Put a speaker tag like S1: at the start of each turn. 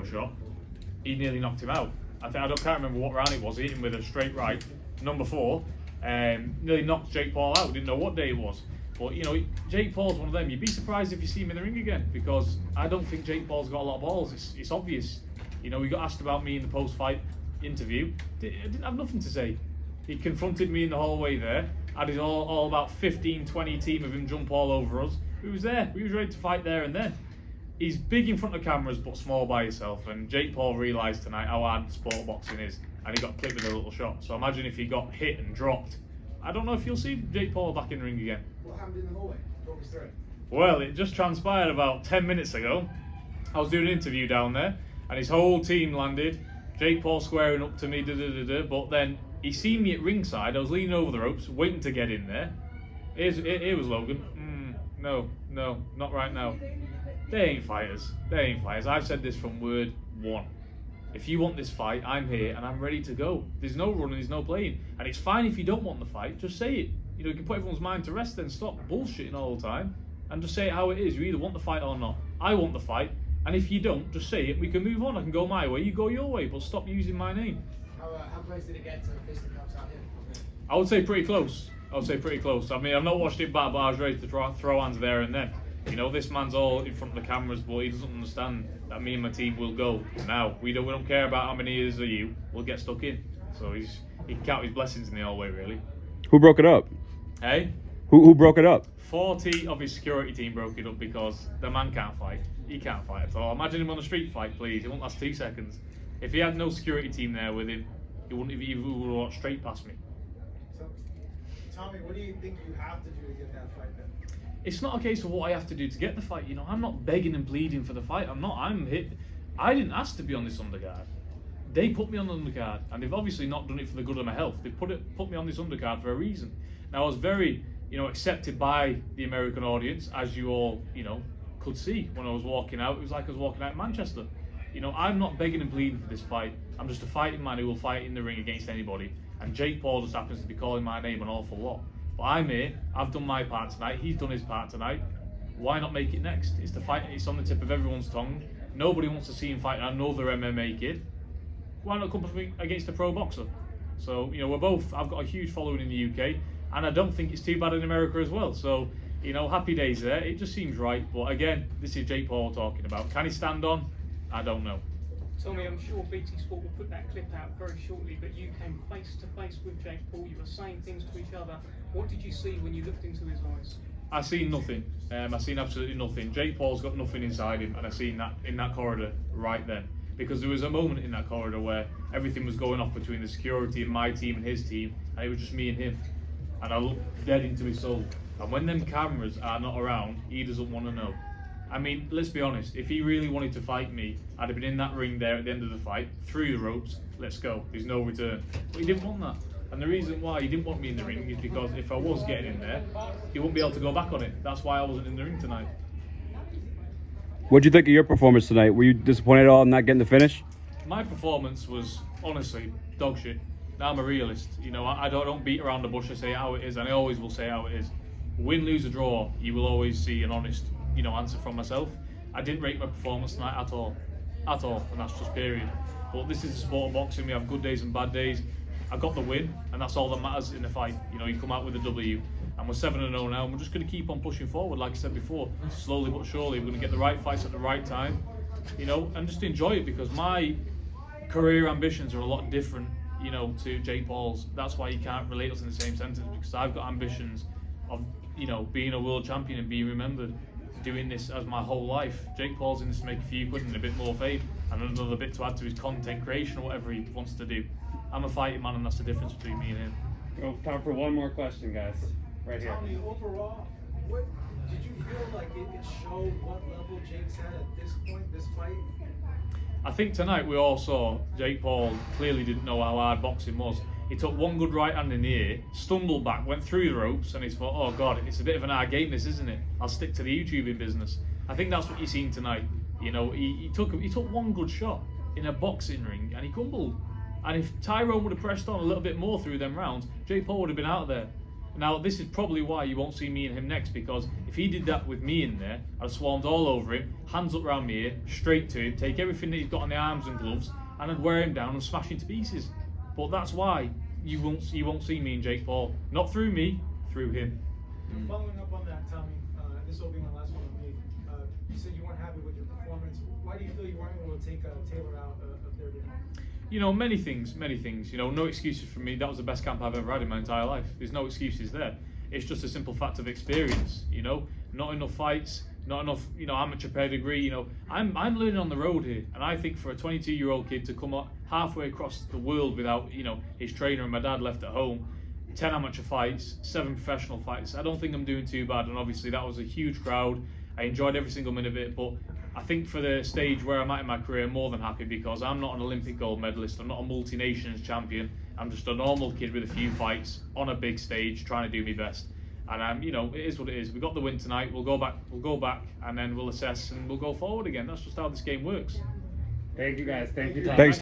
S1: shot, he nearly knocked him out. I can't remember what round it was. He hit him with a straight right, number 4, nearly knocked Jake Paul out. Didn't know what day it was. But Jake Paul's one of them. You'd be surprised if you see him in the ring again, because I don't think Jake Paul's got a lot of balls. It's obvious. We got asked about me in the post-fight interview. I didn't have nothing to say. He confronted me in the hallway there. Had his all about 15, 20 team of him jump all over us. We was there. We was ready to fight there and then. He's big in front of cameras but small by himself, and Jake Paul realised tonight how hard sport boxing is, and he got clipped with a little shot. So imagine if he got hit and dropped. I don't know if you'll see Jake Paul back in the ring again.
S2: What happened in the hallway? Talk us through it.
S1: Well, it just transpired about 10 minutes ago. I was doing an interview down there, and his whole team landed. Jake Paul squaring up to me, but then he seen me at ringside. I was leaning over the ropes, waiting to get in there. Here was Logan. No, not right now. They ain't fighters. I've said this from word 1. If you want this fight, I'm here and I'm ready to go. There's no running, there's no playing. And it's fine if you don't want the fight, just say it. You can put everyone's mind to rest, then stop bullshitting all the time and just say it how it is. You either want the fight or not. I want the fight, and if you don't, just say it. We can move on. I can go my way, you go your way, but stop using my name.
S2: How close did it get to fisticuffs out here?
S1: I would say pretty close. I mean, I've not watched it back, but I was ready to throw hands there and then. This man's all in front of the cameras, but he doesn't understand that me and my team will go. Now, we don't care about how many years are you. We'll get stuck in. So he can count his blessings in the hallway, really.
S3: Who broke it up?
S1: Hey?
S3: Who broke it up?
S1: 40 of his security team broke it up because the man can't fight. He can't fight at all. Imagine him on a street fight, please. It won't last 2 seconds. If he had no security team there with him, he wouldn't have even walked straight past me.
S2: So, Tommy, what do you think you have to do to get that fight then?
S1: It's not a case of what I have to do to get the fight. I'm not begging and pleading for the fight. I'm hit. I didn't ask to be on this undercard. They put me on the undercard, and they've obviously not done it for the good of my health. They've put me on this undercard for a reason. Now, I was very, accepted by the American audience, as you all, could see when I was walking out. It was like I was walking out in Manchester. I'm not begging and pleading for this fight. I'm just a fighting man who will fight in the ring against anybody. And Jake Paul just happens to be calling my name an awful lot. But I'm here. I've done my part tonight. He's done his part tonight. Why not make it next? It's the fight. It's on the tip of everyone's tongue. Nobody wants to see him fight another MMA kid. Why not come against a pro boxer? So we're both. I've got a huge following in the UK, and I don't think it's too bad in America as well. So happy days there. It just seems right. But again, this is Jake Paul talking about. Can he stand on? I don't know.
S4: Tommy, I'm sure BT Sport will put that clip out very shortly, but you came face to face with Jake Paul. You were saying things to each other. What did you see when you looked into his eyes?
S1: I seen nothing. I seen absolutely nothing. Jake Paul's got nothing inside him, and I seen that in that corridor right then. Because there was a moment in that corridor where everything was going off between the security and my team and his team, and it was just me and him. And I looked dead into his soul. And when them cameras are not around, he doesn't want to know. I mean, let's be honest, if he really wanted to fight me, I'd have been in that ring there at the end of the fight, through the ropes, let's go, there's no return. But he didn't want that. And the reason why he didn't want me in the ring is because if I was getting in there, he wouldn't be able to go back on it. That's why I wasn't in the ring tonight.
S3: What do you think of your performance tonight? Were you disappointed at all in not getting the finish?
S1: My performance was, honestly, dog shit. Now I'm a realist. I don't beat around the bush. I say it how it is, and I always will say it how it is. Win, lose, or draw, you will always see an honest answer from myself. I didn't rate my performance tonight at all, and that's just period. But this is the sport of boxing. We have good days and bad days. I got the win, and that's all that matters in the fight. You come out with a W, and we're 7-0 now, and we're just going to keep on pushing forward, like I said before, slowly but surely. We're going to get the right fights at the right time, and just enjoy it, because my career ambitions are a lot different, to Jake Paul's. That's why you can't relate us in the same sentence, because I've got ambitions of, being a world champion and being remembered. Doing this as my whole life. Jake Paul's in this to make a few quid and a bit more fame, and another bit to add to his content creation or whatever he wants to do. I'm a fighting man, and that's the difference between me and him.
S5: Oh, time for one more question, guys. Right here.
S2: Tommy, overall, what did you feel like it showed what level Jake's at this point, this fight?
S1: I think tonight we all saw Jake Paul clearly didn't know how hard boxing was. He took one good right hand in the ear, stumbled back, went through the ropes, and he thought, oh God, it's a bit of an hard game this, isn't it? I'll stick to the YouTubing business. I think that's what you've seen tonight. He took one good shot in a boxing ring, and he crumbled. And if Tyron would have pressed on a little bit more through them rounds, Jake Paul would have been out of there. Now, this is probably why you won't see me and him next, because if he did that with me in there, I'd have swarmed all over him, hands up round me ear, straight to him, take everything that he's got on the arms and gloves, and I'd wear him down and smash him to pieces. But that's why you won't see me and Jake Paul. Not through me, through him.
S2: Following up on that, Tommy, this will be my last one with me. You said you weren't happy with your performance. Why do you feel you weren't able to take Taylor out of there today?
S1: You know, many things. You know, no excuses from me. That was the best camp I've ever had in my entire life. There's no excuses there. It's just a simple fact of experience. You know, not enough fights, not enough, you know, amateur pedigree. You know, I'm learning on the road here, and I think for a 22-year-old kid to come up halfway across the world without, you know, his trainer and my dad left at home, 10 amateur fights, 7 professional fights, I don't think I'm doing too bad. And obviously that was a huge crowd. I enjoyed every single minute of it, but I think for the stage where I'm at in my career, I'm more than happy, because I'm not an Olympic gold medalist. I'm not a multi-nations champion. I'm just a normal kid with a few fights on a big stage, trying to do my best. And you know, it is what it is. We got the win tonight. We'll go back, and then we'll assess and we'll go forward again. That's just how this game works.
S5: Thank you guys. Thank you, Tom.
S3: Thanks.